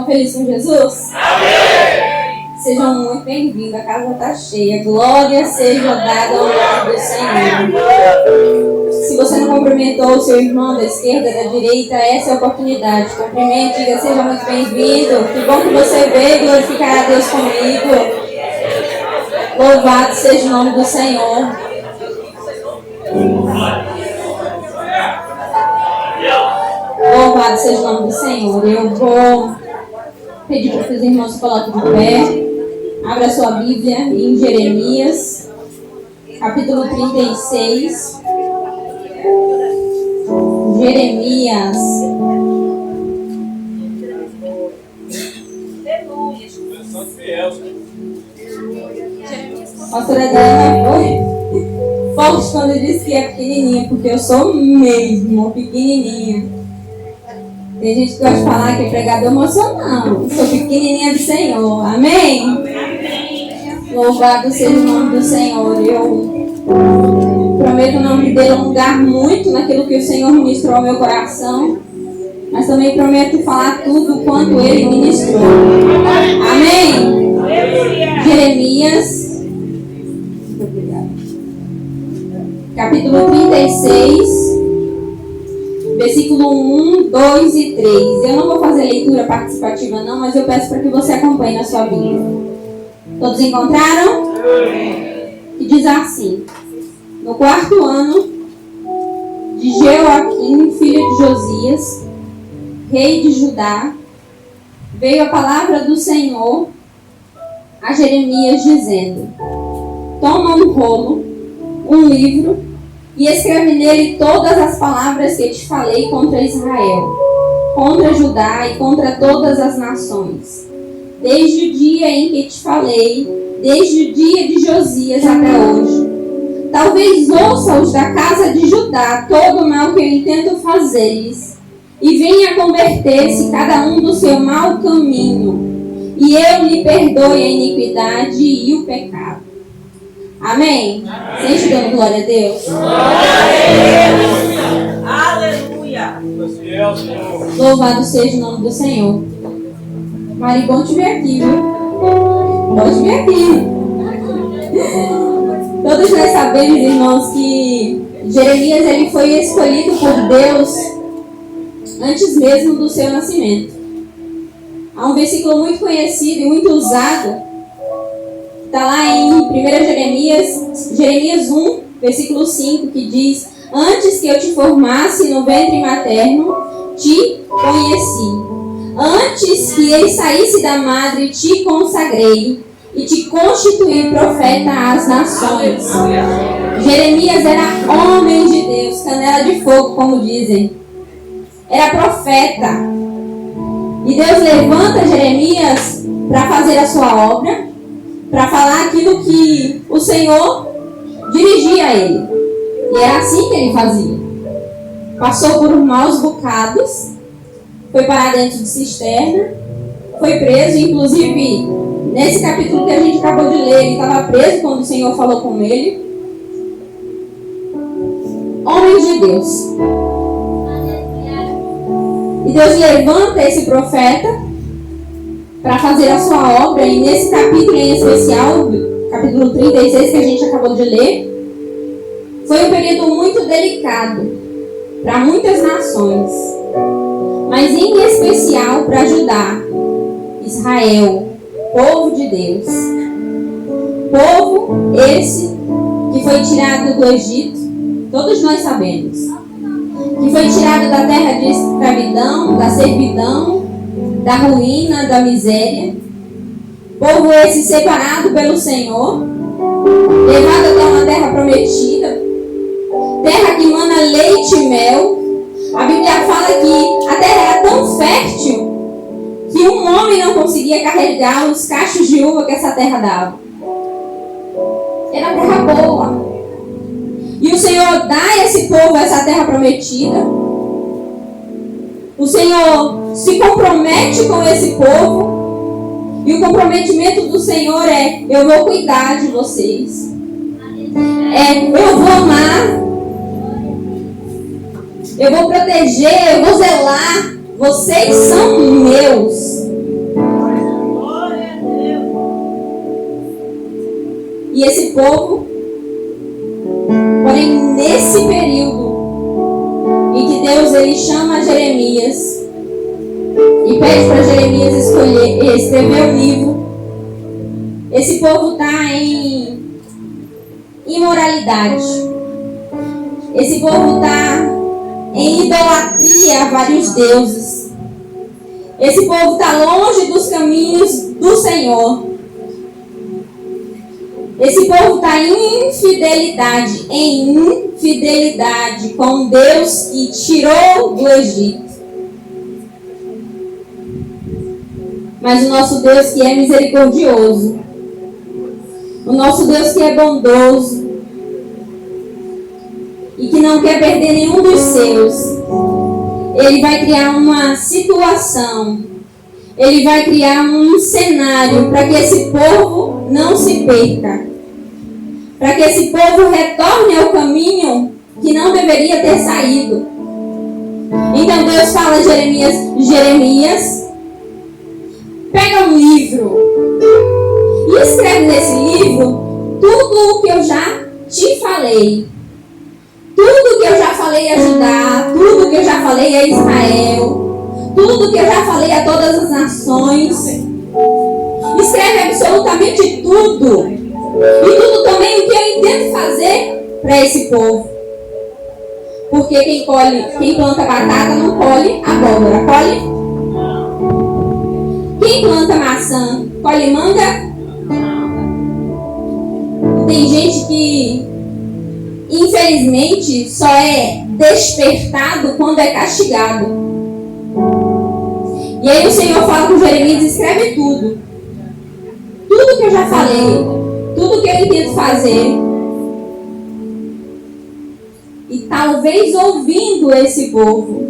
felizes com Jesus? Amém! Sejam muito bem-vindos, a casa está cheia. Glória seja dada ao nome do Senhor. Se você não cumprimentou o seu irmão da esquerda, da direita, essa é a oportunidade. Cumprimente, diga, seja muito bem-vindo. Que bom que você veio glorificar a Deus comigo. Louvado seja o nome do Senhor. Louvado seja o nome do Senhor. Eu vou pedir para que os irmãos se coloquem de pé. Abra sua Bíblia em Jeremias, capítulo 36. Jeremias. A pastora Diana foi forte quando disse que é pequenininha, porque eu sou mesmo pequenininha. Tem gente que gosta de falar que é pregador emocional. Eu sou pequenininha do Senhor. Amém? Amém? Louvado seja o nome do Senhor. Eu prometo não me delongar muito naquilo que o Senhor ministrou ao meu coração, mas também prometo falar tudo quanto Ele ministrou. Amém? Jeremias, capítulo 36. Versículo 1, 2 e 3. Eu não vou fazer leitura participativa não, mas eu peço para que você acompanhe na sua Bíblia. Todos encontraram? E diz assim: no 4º ano de Jeoaquim, filho de Josias, rei de Judá, veio a palavra do Senhor a Jeremias dizendo: toma um rolo, um livro, e escreve nele todas as palavras que te falei contra Israel, contra Judá e contra todas as nações, desde o dia em que te falei, desde o dia de Josias até hoje. Talvez ouça os da casa de Judá todo o mal que eu intento fazer-lhes, e venha converter-se cada um do seu mau caminho, e eu lhe perdoe a iniquidade e o pecado. Amém? Vocês estão dando glória a Deus? Aleluia! Louvado seja o nome do Senhor. Mari, bom te ver aqui, viu? Pode vir aqui. Todos nós sabemos, irmãos, que Jeremias ele foi escolhido por Deus antes mesmo do seu nascimento. Há um versículo muito conhecido e muito usado. Está lá em 1 Jeremias 1, versículo 5, que diz: antes que eu te formasse no ventre materno, te conheci. Antes que ele saísse da madre, te consagrei e te constituí profeta às nações. Jeremias era homem de Deus, canela de fogo, como dizem. Era profeta. E Deus levanta Jeremias para fazer a sua obra, para falar aquilo que o Senhor dirigia a ele. E era assim que ele fazia. Passou por maus bocados, foi parar dentro de cisterna, foi preso, inclusive nesse capítulo que a gente acabou de ler, ele estava preso quando o Senhor falou com ele. Homem de Deus. E Deus levanta esse profeta para fazer a sua obra, e nesse capítulo em especial, capítulo 36 que a gente acabou de ler, foi um período muito delicado para muitas nações, mas em especial para Judá, Israel, povo de Deus. Povo esse que foi tirado do Egito, todos nós sabemos, que foi tirado da terra de escravidão, da servidão, da ruína, da miséria. Povo esse separado pelo Senhor, levado até uma terra prometida, terra que mana leite e mel. A Bíblia fala que a terra era tão fértil que um homem não conseguia carregar os cachos de uva que essa terra dava. Era terra boa. E o Senhor dá a esse povo essa terra prometida. O Senhor se compromete com esse povo. E o comprometimento do Senhor é: eu vou cuidar de vocês. Eu vou amar. Eu vou proteger, eu vou zelar. Vocês são meus. E esse povo, porém nesse período em que Deus ele chama Jeremias e pede para Jeremias escrever um livro, esse povo está em imoralidade. Esse povo está em idolatria a vários deuses. Esse povo está longe dos caminhos do Senhor. Esse povo está em infidelidade com Deus que tirou do Egito. Mas o nosso Deus que é misericordioso, o nosso Deus que é bondoso e que não quer perder nenhum dos seus, Ele vai criar uma situação, Ele vai criar um cenário para que esse povo não se perca, para que esse povo retorne ao caminho que não deveria ter saído. Então Deus fala a Jeremias, pega um livro e escreve nesse livro tudo o que eu já te falei. Tudo que eu já falei a Judá, tudo que eu já falei a Israel, tudo que eu já falei a todas as nações. Escreve absolutamente tudo. E tudo também o que eu intento fazer para esse povo. Porque quem planta batata não colhe abóbora, colhe? Quem planta maçã, colhe manga? Tem gente que, infelizmente, só é despertado quando é castigado. E aí o Senhor fala com Jeremias, escreve tudo. Tudo que eu já falei, tudo que eu intento fazer. E talvez ouvindo esse povo,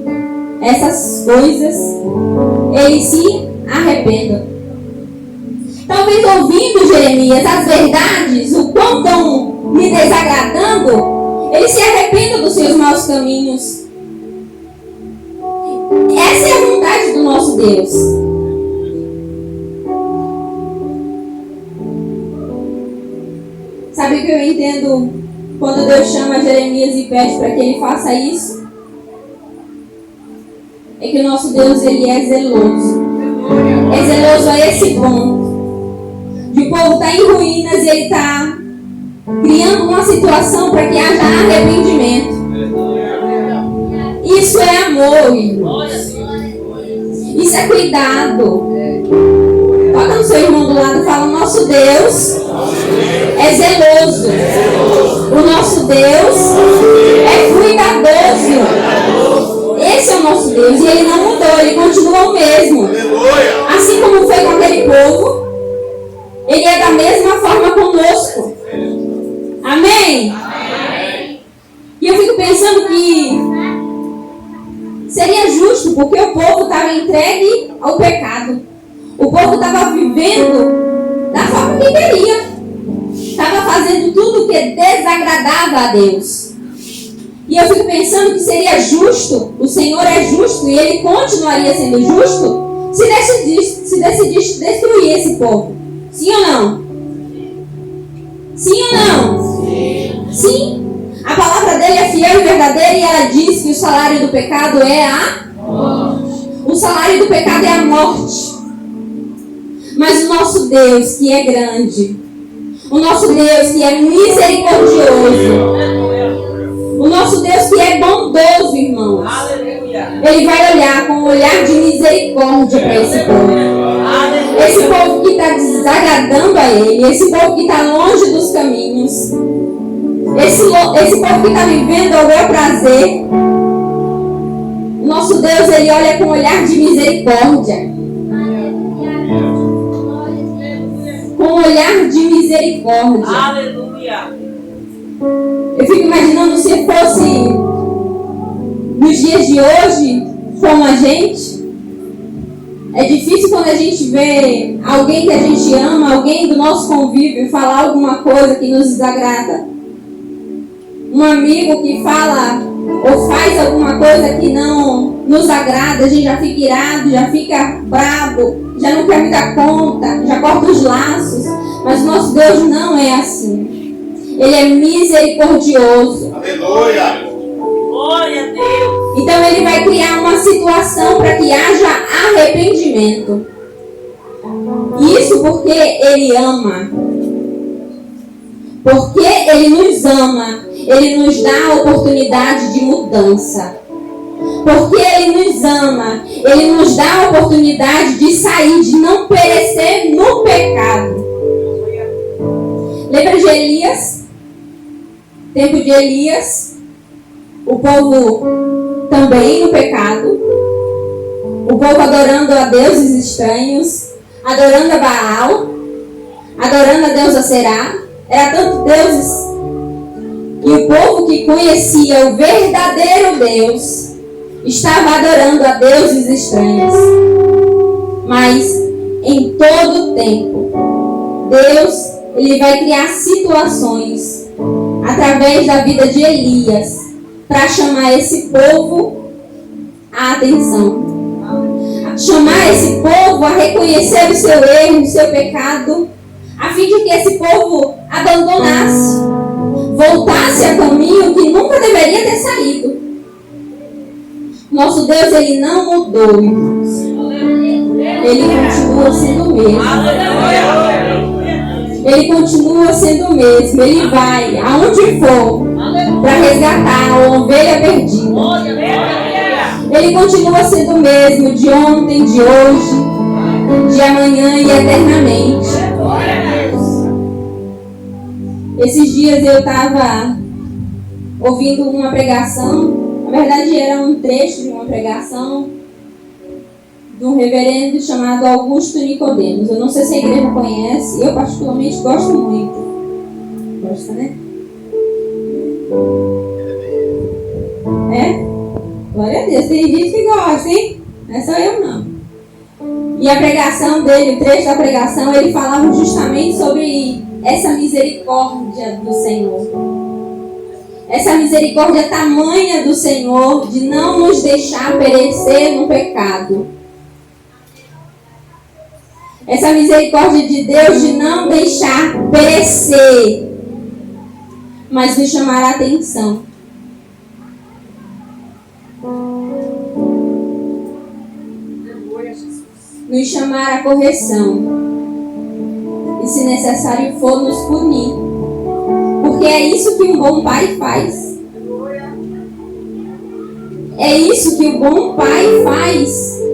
essas coisas, eles se arrependam. Talvez ouvindo Jeremias as verdades, o quão estão me desagradando, eles se arrependam dos seus maus caminhos. Essa é a vontade do nosso Deus. Sabe o que eu entendo quando Deus chama Jeremias e pede para que ele faça isso? É que o nosso Deus, ele é zeloso. É zeloso a esse ponto de o povo estar em ruínas e ele está criando uma situação para que haja arrependimento. Isso é amor, irmãos. Isso é cuidado. Toca no seu irmão do lado e fala: o nosso Deus é zeloso. O nosso Deus é cuidadoso. Esse é o nosso Deus. E Ele não mudou, Ele continua o mesmo. Assim como foi com aquele povo, Ele é da mesma forma conosco. Amém? E eu fico pensando que seria justo, porque o povo estava entregue ao pecado. O povo estava vivendo da forma que queria. Estava fazendo tudo que desagradava a Deus. E eu fico pensando que seria justo, o Senhor é justo e Ele continuaria sendo justo se decidisse destruir esse povo. Sim ou não? Sim ou não? Sim. A palavra dele é fiel e verdadeira e ela diz que o salário do pecado é a morte. O salário do pecado é a morte. Mas o nosso Deus, que é grande, o nosso Deus que é misericordioso, o nosso Deus que é bondoso, irmãos, Ele vai olhar com um olhar de misericórdia para esse povo. Esse povo que está desagradando a Ele, esse povo que está longe dos caminhos, esse povo que está vivendo ao meu prazer. O nosso Deus, Ele olha com um olhar de misericórdia. Com um olhar de misericórdia. Aleluia. Eu fico imaginando se fosse nos dias de hoje, como a gente. É difícil quando a gente vê alguém que a gente ama, alguém do nosso convívio, falar alguma coisa que nos desagrada. Um amigo que fala ou faz alguma coisa que não nos agrada, a gente já fica irado, já fica bravo, já não quer me dar conta, já corta os laços. Mas nosso Deus não é assim. Ele é misericordioso. Aleluia! Glória a Deus. Então ele vai criar uma situação para que haja arrependimento. Isso porque ele ama. Porque ele nos ama. Ele nos dá a oportunidade de mudança. Porque ele nos ama. Ele nos dá a oportunidade de sair, de não perecer no pecado. Lembra de Elias? Tempo de Elias. O povo também no pecado. O povo adorando a deuses estranhos. Adorando a Baal. Adorando a deusa Será. Era tanto deuses. E o povo que conhecia o verdadeiro Deus estava adorando a deuses estranhos. Mas em todo tempo, Deus ele vai criar situações através da vida de Elias para chamar esse povo à atenção. Chamar esse povo a reconhecer o seu erro, o seu pecado, a fim de que esse povo abandonasse, voltasse a caminho que nunca deveria ter saído. Nosso Deus, ele não mudou, irmãos. Ele continua sendo o mesmo. Ele continua sendo o mesmo. Ele vai aonde for para resgatar a ovelha perdida. Ele continua sendo o mesmo de ontem, de hoje, de amanhã e eternamente. Esses dias eu estava ouvindo uma pregação. Na verdade era um trecho de uma pregação de um reverendo chamado Augusto Nicodemos. Eu não sei se a igreja conhece, eu particularmente gosto muito. Gosta, né? É? Glória a Deus, tem gente que gosta, hein? Não é só eu não. E a pregação dele, o trecho da pregação, ele falava justamente sobre essa misericórdia do Senhor. Essa misericórdia tamanha do Senhor de não nos deixar perecer no pecado. Essa misericórdia de Deus de não deixar perecer, mas nos chamar a atenção. Nos chamar à correção. E se necessário for, nos punir. Porque é isso que um bom pai faz. É isso que o bom pai faz.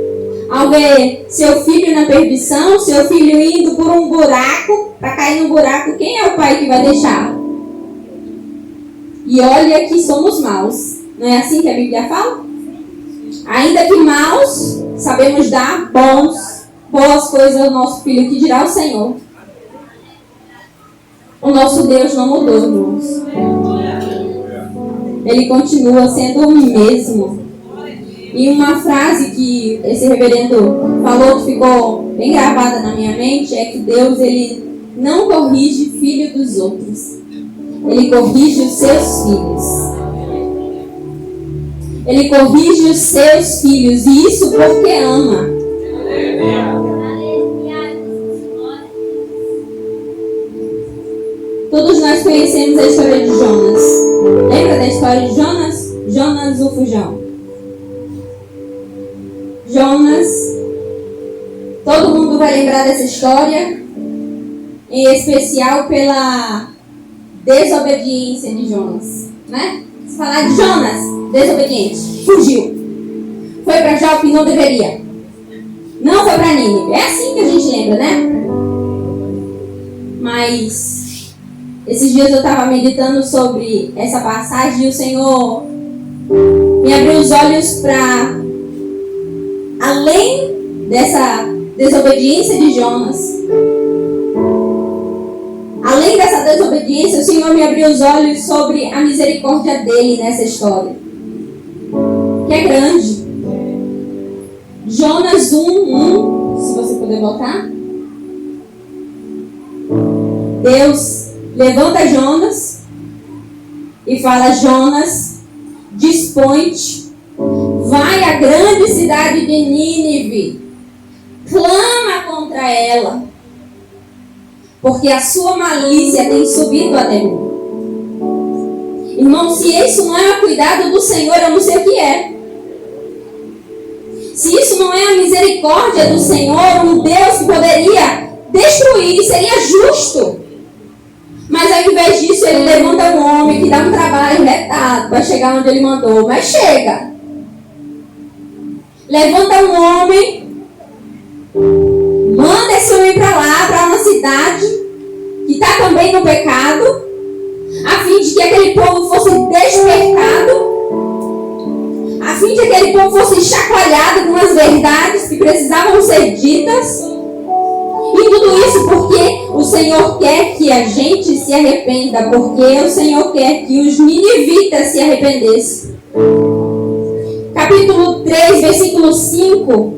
Ao ver seu filho na perdição, seu filho indo por um buraco, para cair no buraco, quem é o pai que vai deixar? E olha que somos maus. Não é assim que a Bíblia fala? Ainda que maus, sabemos dar boas coisas ao nosso filho, que dirá o Senhor. O nosso Deus não mudou, irmãos. Ele continua sendo o mesmo. E uma frase que esse reverendo falou que ficou bem gravada na minha mente é que Deus, ele não corrige filho dos outros. Ele corrige os seus filhos. Ele corrige os seus filhos. E isso porque ama. Todos nós conhecemos a história de Jonas. Lembra da história de Jonas? Jonas o fujão. Jonas, todo mundo vai lembrar dessa história, em especial pela desobediência de Jonas, né? Se falar de Jonas, desobediente, fugiu, foi para Jope e não deveria, não foi para Nínive. É assim que a gente lembra, né? Mas esses dias eu estava meditando sobre essa passagem e o Senhor me abriu os olhos para, além dessa desobediência de Jonas, além dessa desobediência, o Senhor me abriu os olhos sobre a misericórdia dele nessa história, que é grande. Jonas 1:1, se você puder botar. Deus levanta Jonas e fala: Jonas, dispõe-te, vai à grande cidade de Nínive, clama contra ela, porque a sua malícia tem subido até mim. Irmão, se isso não é o cuidado do Senhor, eu não sei o que é. Se isso não é a misericórdia do Senhor, um Deus que poderia destruir, seria justo. Mas ao invés disso, ele levanta um homem que dá um trabalho retado para chegar onde ele mandou, mas chega. Levanta um homem, manda esse homem para lá, para uma cidade que está também no pecado, a fim de que aquele povo fosse despertado, a fim de que aquele povo fosse chacoalhado com as verdades que precisavam ser ditas. E tudo isso porque o Senhor quer que a gente se arrependa, porque o Senhor quer que os ninivitas se arrependessem. Capítulo 3, versículo 5,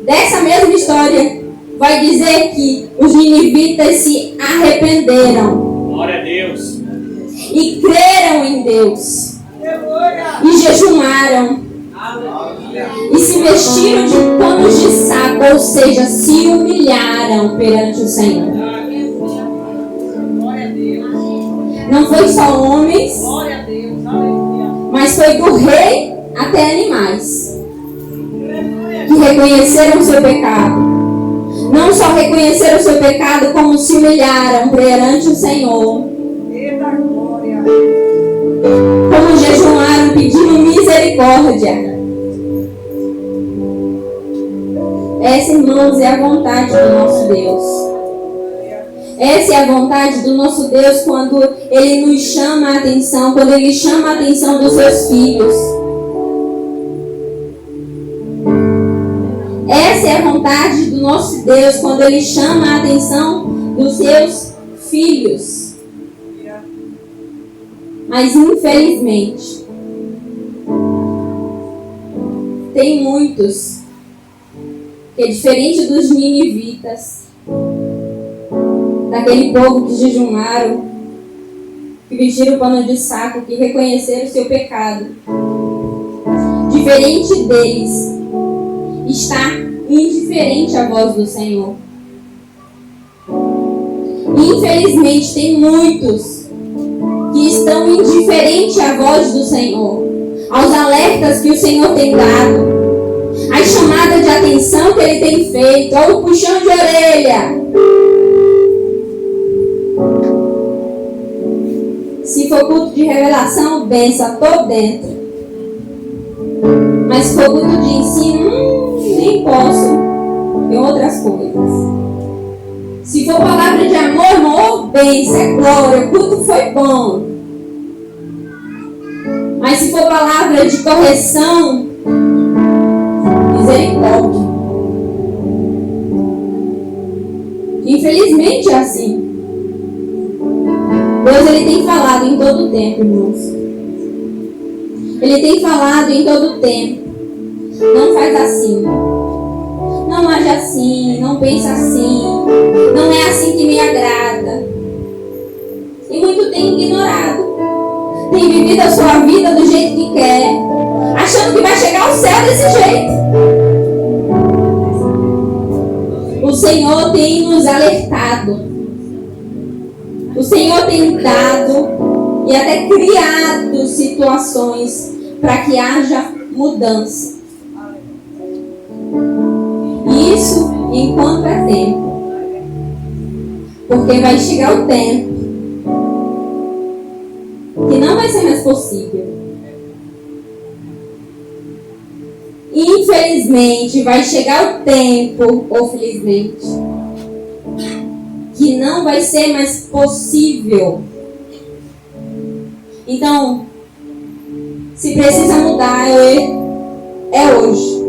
dessa mesma história, vai dizer que os ninivitas se arrependeram. Glória a Deus. E creram em Deus. E jejuaram. E se vestiram de panos de saco, ou seja, se humilharam perante o Senhor. Não foi só homens, mas foi do rei até animais que reconheceram o seu pecado. Não só reconheceram o seu pecado, como se humilharam perante o Senhor. Como jejuaram pedindo misericórdia. Essa, irmãos, é a vontade do nosso Deus. Essa é a vontade do nosso Deus quando Ele nos chama a atenção, quando Ele chama a atenção dos seus filhos. Essa é a vontade do nosso Deus quando Ele chama a atenção dos seus filhos. Mas, infelizmente, tem muitos que, diferente dos ninivitas, daquele povo que jejuaram, que vestiram o pano de saco, que reconheceram o seu pecado, diferente deles, está indiferente à voz do Senhor. Infelizmente, tem muitos que estão indiferentes à voz do Senhor, aos alertas que o Senhor tem dado, às chamadas de atenção que Ele tem feito, ao puxão de orelha. Se for culto de revelação, benção, estou dentro. Mas se for culto de ensino, nem posso. Tem outras coisas. Se for palavra de amor, irmão, benção, é glória, o culto foi bom. Mas se for palavra de correção, misericórdia. Infelizmente é assim. Deus, Ele tem falado em todo o tempo, irmãos. Ele tem falado em todo o tempo. Não faz assim. Não age assim. Não pensa assim. Não é assim que me agrada. E muito tem ignorado. Tem vivido a sua vida do jeito que quer, achando que vai chegar ao céu desse jeito. O Senhor tem nos alertado. O Senhor tem dado e até criado situações para que haja mudança. Isso enquanto é tempo. Porque vai chegar o tempo que não vai ser mais possível. Infelizmente, vai chegar o tempo, ou felizmente, que não vai ser mais possível. Então, se precisa mudar, é hoje.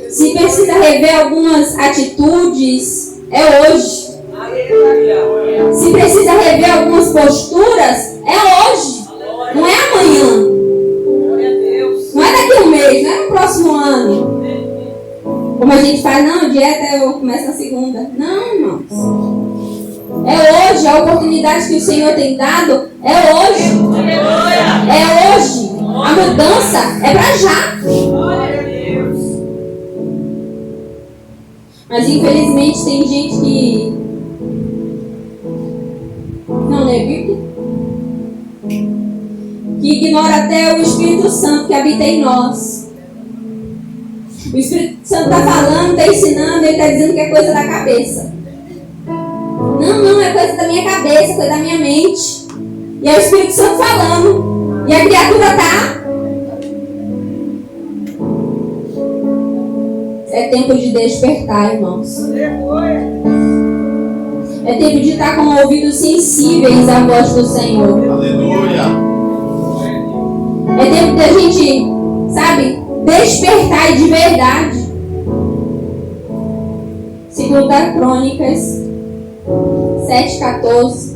Se precisa rever algumas atitudes, é hoje. Se precisa rever algumas posturas, é hoje. Não é amanhã. Não é daqui a um mês, não é no próximo ano. Como a gente faz, não, dieta eu começo na segunda. Não, irmãos. É hoje, a oportunidade que o Senhor tem dado é hoje. É hoje. A mudança é para já. Mas infelizmente tem gente que ler Bíblia? Que ignora até o Espírito Santo que habita em nós. O Espírito Santo está falando, está ensinando, ele está dizendo que é coisa da cabeça. Não é coisa da minha cabeça, coisa da minha mente. E é o Espírito Santo falando. E a criatura está. É tempo de despertar, irmãos. É tempo de estar com ouvidos sensíveis à voz do Senhor. Aleluia. É tempo da gente, sabe, despertar de verdade. 2 Crônicas 7:14.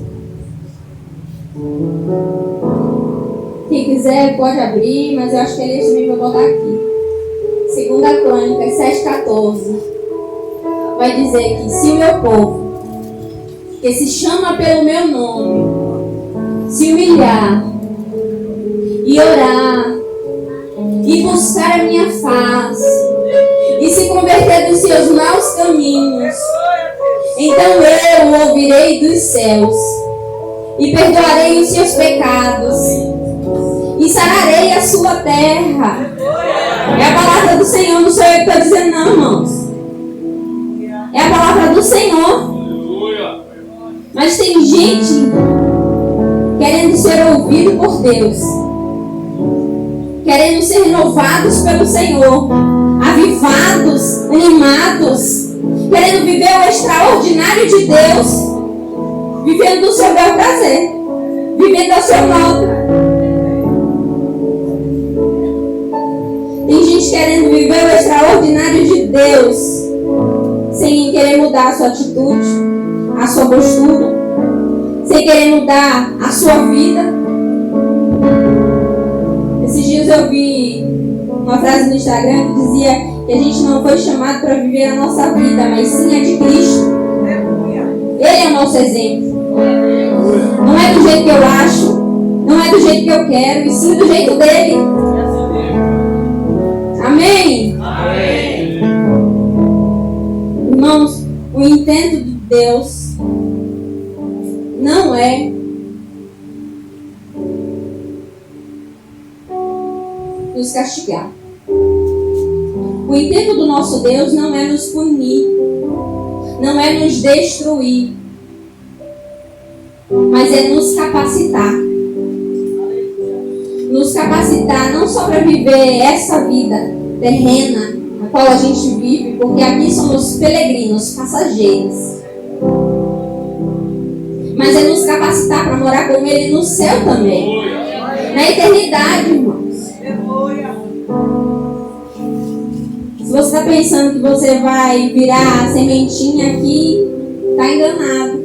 Quem quiser pode abrir, mas eu acho que ele também vai botar aqui. 2 Crônicas 7:14 vai dizer que se o meu povo, que se chama pelo meu nome, se humilhar e orar e buscar a minha face e se converter dos seus maus caminhos, então eu ouvirei dos céus e perdoarei os seus pecados e sararei a sua terra. É a palavra do Senhor, não sou eu que estou dizendo não, irmãos. É a palavra do Senhor. Mas tem gente querendo ser ouvido por Deus, querendo ser renovados pelo Senhor, avivados, animados, querendo viver o extraordinário de Deus, vivendo do seu bel prazer, vivendo ao seu modo. Tem gente querendo viver o extraordinário de Deus, sem querer mudar a sua atitude, a sua postura, sem querer mudar a sua vida. Esses dias eu vi uma frase no Instagram que dizia que a gente não foi chamado para viver a nossa vida, mas sim a de Cristo. Ele é o nosso exemplo. Não é do jeito que eu acho, não é do jeito que eu quero, e sim do jeito dele. Amém? Amém. Irmãos, o intento de Deus não é nos castigar. O intento do nosso Deus não é nos punir, não é nos destruir, mas é nos capacitar. Nos capacitar não só para viver essa vida terrena, na qual a gente vive, porque aqui somos peregrinos, passageiros. Mas é nos capacitar para morar com Ele no céu também. Na eternidade, irmãos. Se você está pensando que você vai virar sementinha aqui, está enganado.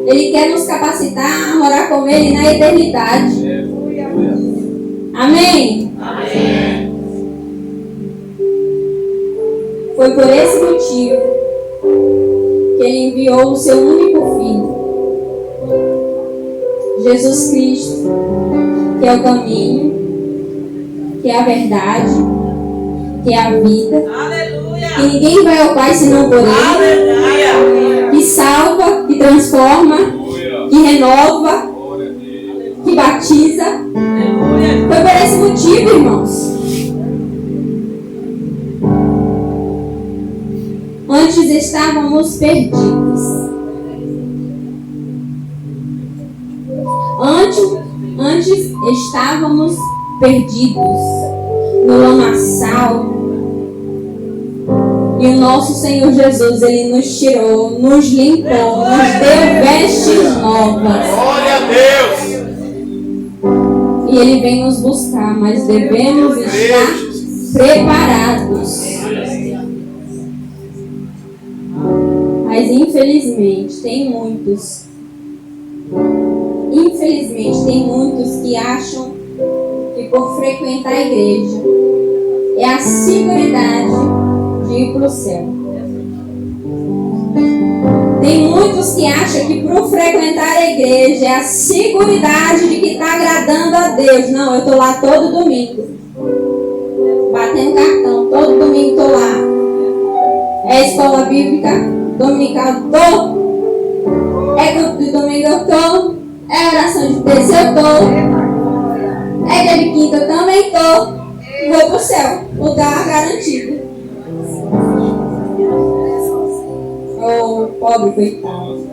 Ele quer nos capacitar a morar com Ele na eternidade. Amém? Amém. Foi por esse motivo que Ele enviou o seu único Filho, Jesus Cristo, que é o caminho, que é a verdade, que é a vida. Aleluia. Que ninguém vai ao Pai senão por Ele. Aleluia. Que salva, que transforma, que renova, que batiza. Aleluia. Foi por esse motivo, irmãos. Antes estávamos perdidos. Antes estávamos perdidos no lamaçal. E o nosso Senhor Jesus, Ele nos tirou, nos limpou, nos deu vestes novas. Glória a Deus. E Ele vem nos buscar, mas devemos estar preparados. Mas infelizmente tem muitos que acham que por frequentar a igreja é a seguridade de ir para o céu. Tem muitos que acham que por frequentar a igreja é a seguridade de que está agradando a Deus. Não, eu estou lá todo domingo, batendo cartão, todo domingo estou lá. É a escola bíblica dominical, estou. É culto de domingo eu tô. É oração de terça eu tô. É dia de quinta eu também tô. Vou pro céu. Lugar garantido. Oh, pobre coitado.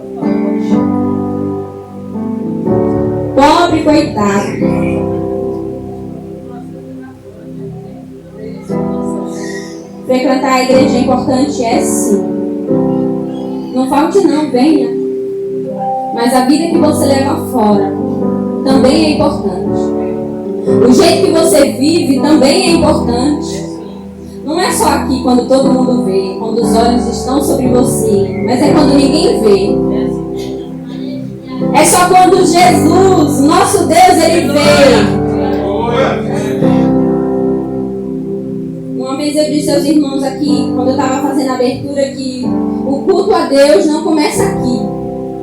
Pobre coitado. Frequentar a igreja é importante, é sim. Não falte não, venha. Mas a vida que você leva fora também é importante. O jeito que você vive também é importante. Não é só aqui quando todo mundo vê, quando os olhos estão sobre você, mas é quando ninguém vê. É só quando Jesus, nosso Deus, Ele vê. Uma vez eu disse aos irmãos aqui, quando eu estava fazendo a abertura, que o culto a Deus não começa aqui.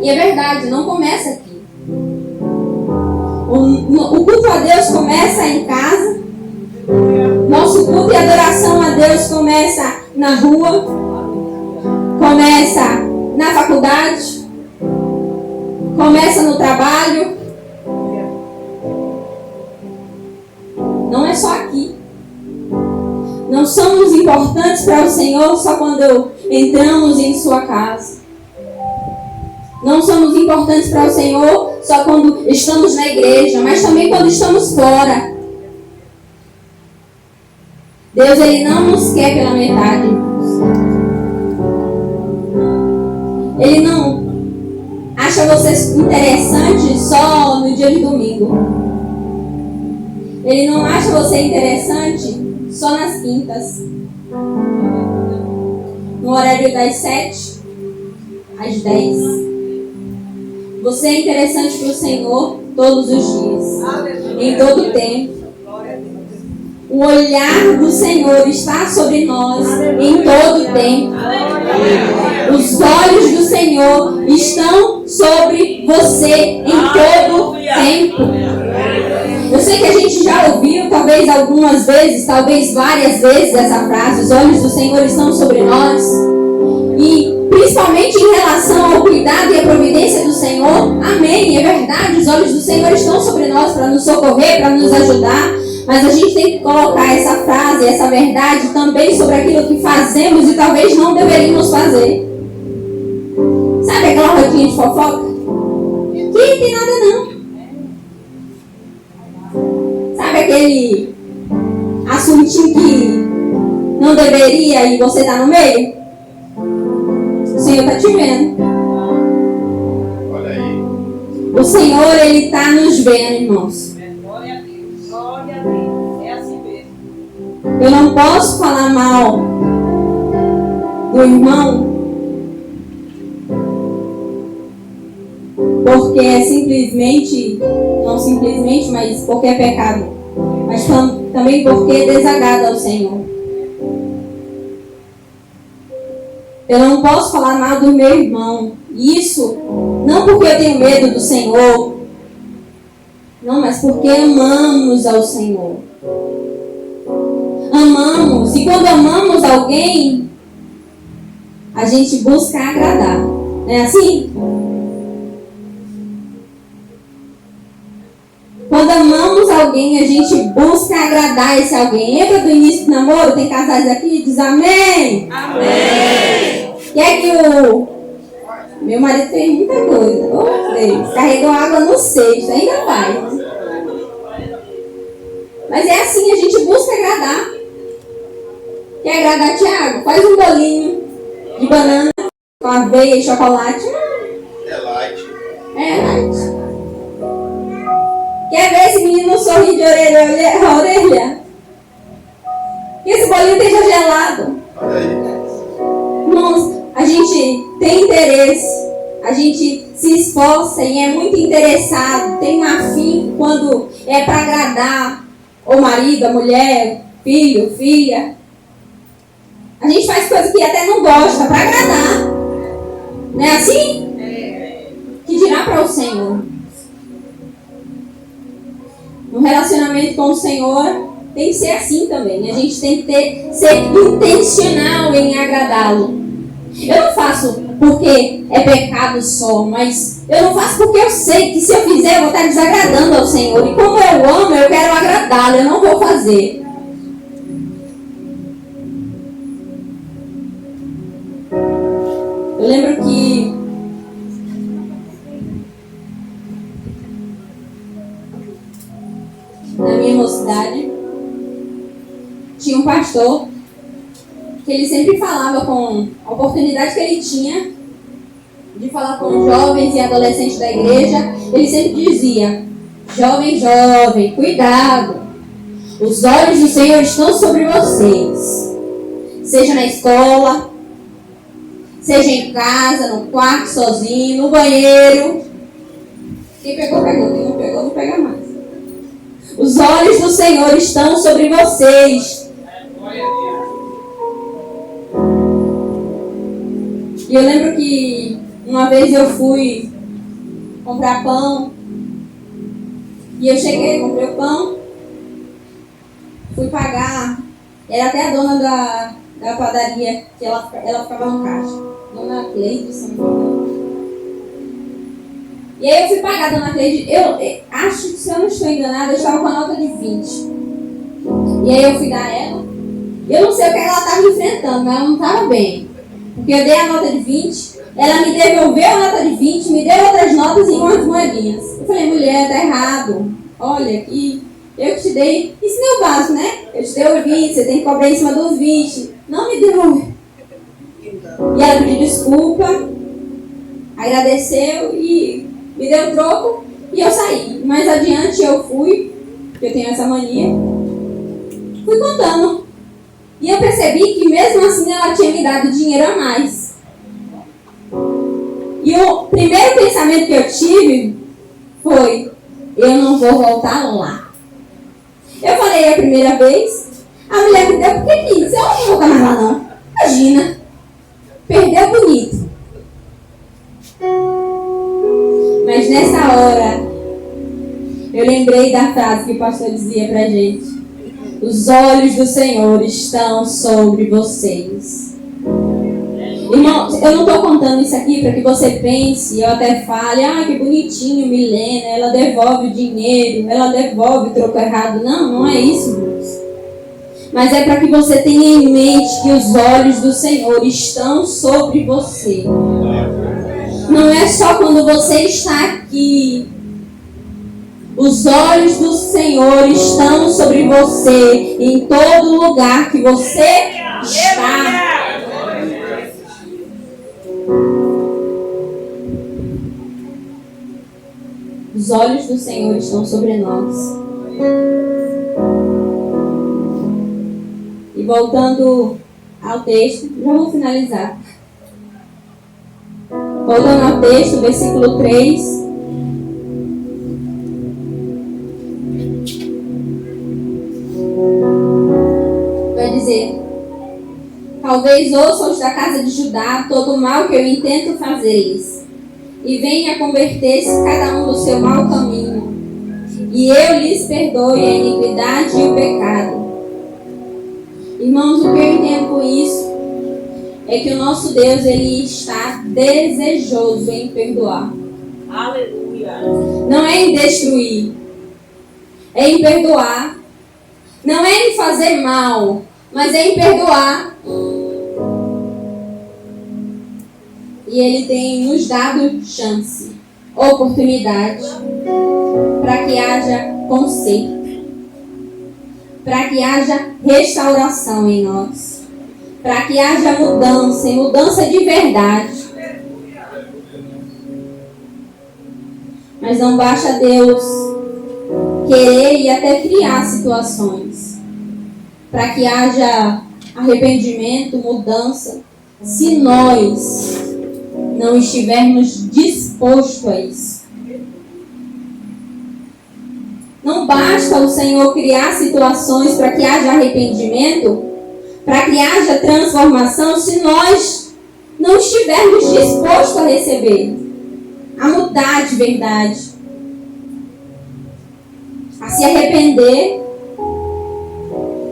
E é verdade, não começa aqui. O culto a Deus começa em casa. Nosso culto e adoração a Deus começa na rua. Começa na faculdade. Começa no trabalho. Não é só aqui. Não somos importantes para o Senhor só quando entramos em sua casa. Não somos importantes para o Senhor só quando estamos na igreja, mas também quando estamos fora. Deus, Ele não nos quer pela metade, irmãos. Ele não acha você interessante só no dia de domingo. Ele não acha você interessante só nas quintas. No horário das 7 às 10. Você é interessante para o Senhor todos os dias. Em todo o tempo. O olhar do Senhor está sobre nós em todo o tempo. Os olhos do Senhor estão sobre você em todo o tempo. Eu sei que a gente já ouviu, talvez algumas vezes, talvez várias vezes, essa frase: os olhos do Senhor estão sobre nós. E principalmente em relação ao cuidado e à providência do Senhor, amém, é verdade, os olhos do Senhor estão sobre nós para nos socorrer, para nos ajudar. Mas a gente tem que colocar essa frase, essa verdade também sobre aquilo que fazemos e talvez não deveríamos fazer. Sabe aquela rodinha de fofoca? Que não tem nada não. Sabe aquele assuntinho que não deveria e você está no meio? O Senhor está te vendo. Olha aí. O Senhor, Ele está nos vendo, irmãos. Eu não posso falar mal do irmão porque é simplesmente, não simplesmente, mas porque é pecado, mas também porque desagrada ao Senhor. Eu não posso falar mal do meu irmão. Isso não porque eu tenho medo do Senhor, não, mas porque amamos ao Senhor. Amamos, e quando amamos alguém, a gente busca agradar. Não é assim? Quando amamos alguém, a gente busca agradar esse alguém. Lembra do início do namoro? Tem casais aqui? Diz amém. Amém. E é que o meu marido fez muita coisa. Oh, Deus. Carregou água no cesto, ainda faz. Mas é assim, a gente busca agradar. Quer agradar Tiago? Faz um bolinho de banana com aveia e chocolate. É light. É light. Quer ver esse menino sorrir de orelha a orelha? Que esse bolinho esteja gelado. Olha aí. Irmãos, a gente tem interesse, a gente se esforça e é muito interessado, tem um afinco quando é para agradar o marido, a mulher, filho, filha. A gente faz coisas que até não gosta para agradar. Não é assim? Que dirá para o Senhor. No relacionamento com o Senhor tem que ser assim também. A gente tem que ser intencional em agradá-lo. Eu não faço porque é pecado só, mas eu não faço porque eu sei que se eu fizer eu vou estar desagradando ao Senhor. E como eu amo, eu quero agradá-lo, eu não vou fazer. Eu lembro que na minha mocidade tinha um pastor que ele sempre falava, com a oportunidade que ele tinha de falar com os jovens e adolescentes da igreja, ele sempre dizia: jovem, jovem, cuidado, os olhos do Senhor estão sobre vocês, seja na escola, seja em casa, no quarto, sozinho, no banheiro. Quem pegou, pegou, quem não pegou, não pega mais. Os olhos do Senhor estão sobre vocês. E eu lembro que uma vez eu fui comprar pão. E eu cheguei, comprei o pão. Fui pagar. Era até a dona da padaria, que ela ficava no caixa. Dona Cleide, se não me engano. E aí eu fui pagar a Dona Cleide. Eu acho que, se eu não estou enganada, eu estava com a nota de 20. E aí eu fui dar ela. Eu não sei o que ela estava enfrentando, mas ela não estava bem. Porque eu dei a nota de 20, ela me devolveu a nota de 20, me deu outras notas e umas moedinhas. Eu falei: mulher, tá errado. Olha aqui, eu que te dei, ensinei o básico, né? Eu te dei o 20, você tem que cobrar em cima dos 20. Não me devolveu. E ela pediu desculpa, agradeceu e me deu o troco e eu saí. Mais adiante eu fui, porque eu tenho essa mania, fui contando. E eu percebi que mesmo assim ela tinha me dado dinheiro a mais. E o primeiro pensamento que eu tive foi: eu não vou voltar lá. Eu falei a primeira vez, a mulher me deu, por que isso? Eu não vou voltar mais lá não. Imagina, perdeu bonito. Mas nessa hora, eu lembrei da frase que o pastor dizia pra gente: os olhos do Senhor estão sobre vocês. Irmão, eu não estou contando isso aqui para que você pense, eu até fale: ah, que bonitinho, Milena, ela devolve o dinheiro, ela devolve o troco errado. Não, não é isso, irmãos. Mas é para que você tenha em mente que os olhos do Senhor estão sobre você. Não é só quando você está aqui. Os olhos do Senhor estão sobre você em todo lugar que você está. Os olhos do Senhor estão sobre nós. E voltando ao texto, já vou finalizar. Voltando ao texto, versículo 3. Vai dizer: talvez ouçam os da casa de Judá todo o mal que eu intento fazer-lhes, e venha converter-se cada um do seu mau caminho, e eu lhes perdoe a iniquidade e o pecado. Irmãos, o que eu entendo com isso é que o nosso Deus, Ele está desejoso em perdoar. Aleluia. Não é em destruir, é em perdoar. Não é em fazer mal, mas é em perdoar. E Ele tem nos dado chance, oportunidade, para que haja conserto, para que haja restauração em nós, para que haja mudança, e mudança de verdade. Mas não basta Deus querer e até criar situações para que haja arrependimento, mudança, se nós não estivermos dispostos a isso. Não basta o Senhor criar situações para que haja arrependimento, para que haja transformação, se nós não estivermos dispostos a receber, a mudar de verdade, a se arrepender,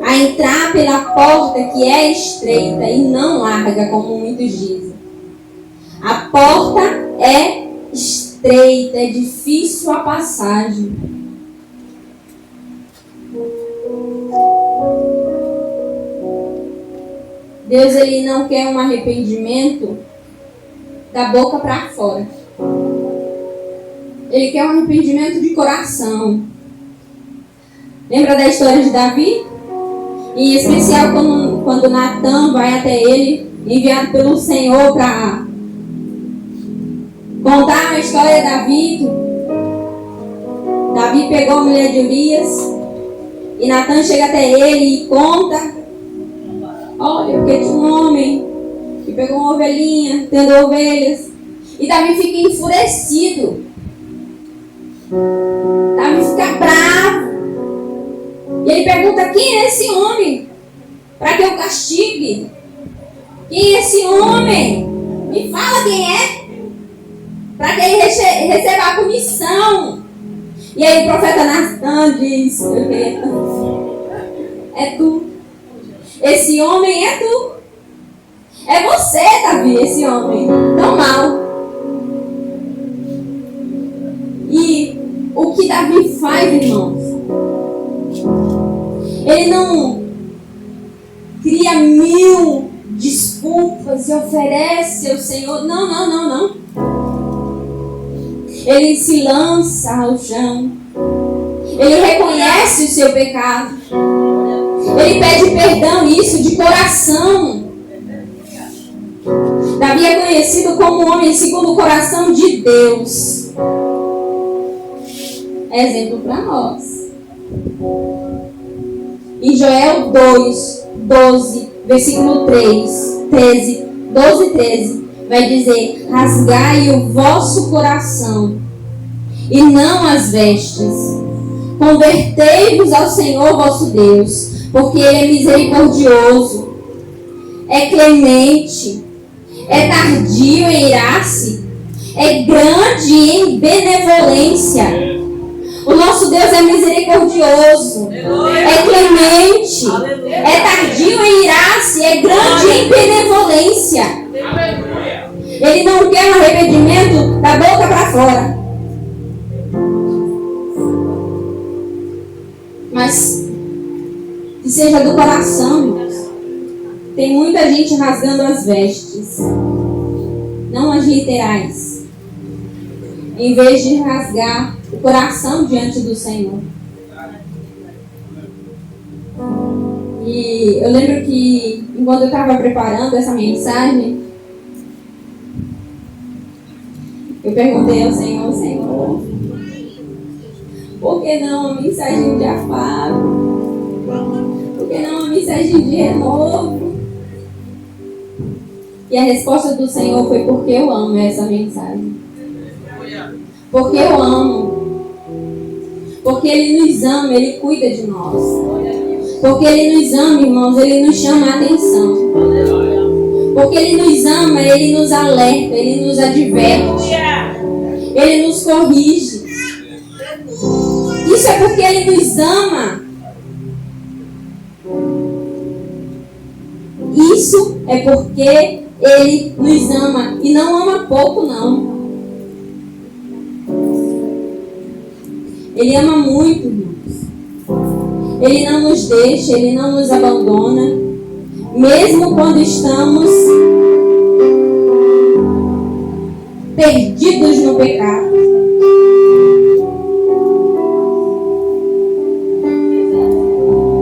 a entrar pela porta que é estreita e não larga, como muitos dizem. A porta é estreita, é difícil a passagem. Deus, ele não quer um arrependimento da boca para fora. Ele quer um arrependimento de coração. Lembra da história de Davi? Em especial quando Natan vai até ele, enviado pelo Senhor para contar a história de Davi. Davi pegou a mulher de Urias e Natan chega até ele e conta: olha, porque tinha um homem que pegou uma ovelhinha, tendo ovelhas. E Davi fica enfurecido. Davi fica bravo. E ele pergunta: quem é esse homem? Para que eu castigue? Quem é esse homem? Me fala quem é. Para que ele receba a punição. E aí o profeta Natan diz: é tu. Esse homem é tu. É você, Davi, esse homem tão mau. E o que Davi faz, irmãos? Ele não cria 1000 desculpas e oferece ao Senhor. Não. Ele se lança ao chão. Ele reconhece o seu pecado. Ele pede perdão, isso de coração. Davi é conhecido como um homem segundo o coração de Deus. Exemplo para nós. Em Joel 2, 12, versículo 13, 12 e 13, vai dizer: rasgai o vosso coração e não as vestes. Convertei-vos ao Senhor vosso Deus, porque Ele é misericordioso, é clemente, é tardio em irar-se, é grande em benevolência. O nosso Deus é misericordioso, é clemente, é tardio em irar-se, é grande em benevolência. Ele não quer um arrependimento da boca para fora, mas que seja do coração, irmãos. Tem muita gente rasgando as vestes, não as literais, em vez de rasgar o coração diante do Senhor. E eu lembro que enquanto eu estava preparando essa mensagem, eu perguntei ao Senhor: Senhor, por que não uma mensagem de afago? Por que não uma mensagem de renovo? E a resposta do Senhor foi: porque eu amo essa mensagem. Porque eu amo. Porque Ele nos ama, Ele cuida de nós. Porque Ele nos ama, irmãos, Ele nos chama a atenção. Porque Ele nos ama, Ele nos alerta, Ele nos adverte. Ele nos corrige. Isso é porque Ele nos ama. Isso é porque Ele nos ama. E não ama pouco, não. Ele ama muito, irmãos. Ele não nos deixa, Ele não nos abandona, mesmo quando estamos perdidos no pecado.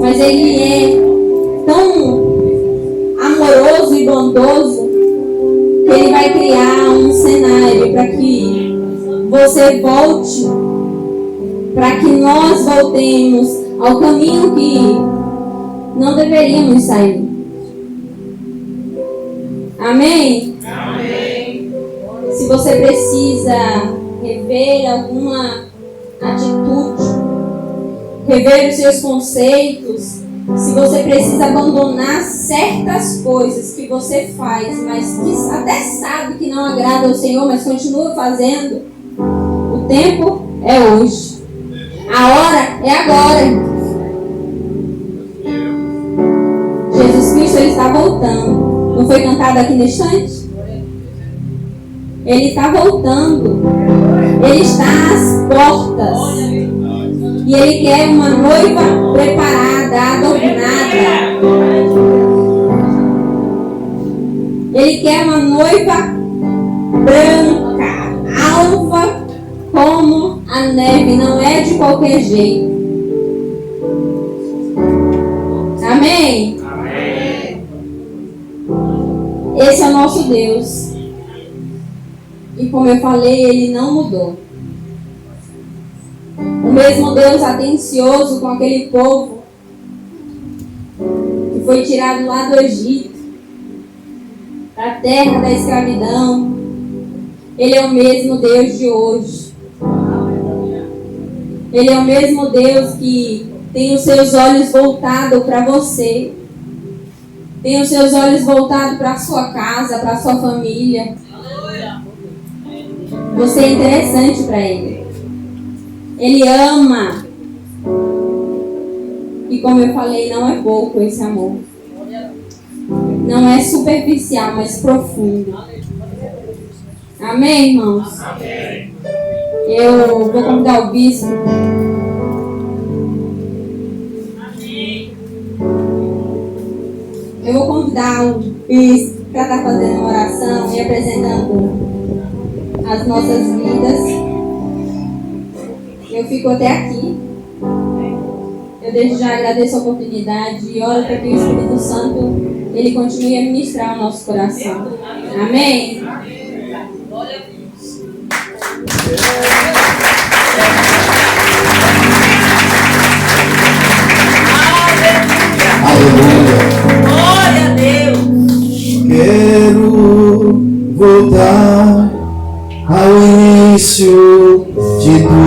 Mas Ele é tão amoroso e bondoso que Ele vai criar um cenário para que você volte, para que nós voltemos ao caminho que não deveríamos sair. Amém? Amém. Se você precisa rever alguma atitude, rever os seus conceitos, se você precisa abandonar certas coisas que você faz, mas que até sabe que não agrada ao Senhor, mas continua fazendo, o tempo é hoje. A hora é agora, irmãos. Jesus Cristo, Ele está voltando. Não foi cantado aqui no instante? Ele está voltando. Ele está às portas. E Ele quer uma noiva preparada, adornada. Ele quer uma noiva branca, alva como a neve. Não é de qualquer jeito. Amém? Amém. Esse é o nosso Deus. E como eu falei, Ele não mudou. O mesmo Deus atencioso com aquele povo que foi tirado lá do Egito, da terra da escravidão. Ele é o mesmo Deus de hoje. Ele é o mesmo Deus que tem os seus olhos voltados para você. Tem os seus olhos voltados para a sua casa, para a sua família. Você é interessante para Ele. Ele ama. E como eu falei, não é pouco esse amor. Não é superficial, mas profundo. Amém, irmãos? Amém. Eu vou convidar o bispo. Eu vou convidar o bispo para estar fazendo uma oração e apresentando as nossas vidas. Eu fico até aqui. Eu desde já agradeço a oportunidade e oro para que o Espírito Santo Ele continue a ministrar o nosso coração. Amém? Aleluia. Glória a Deus. Quero voltar ao início de tudo.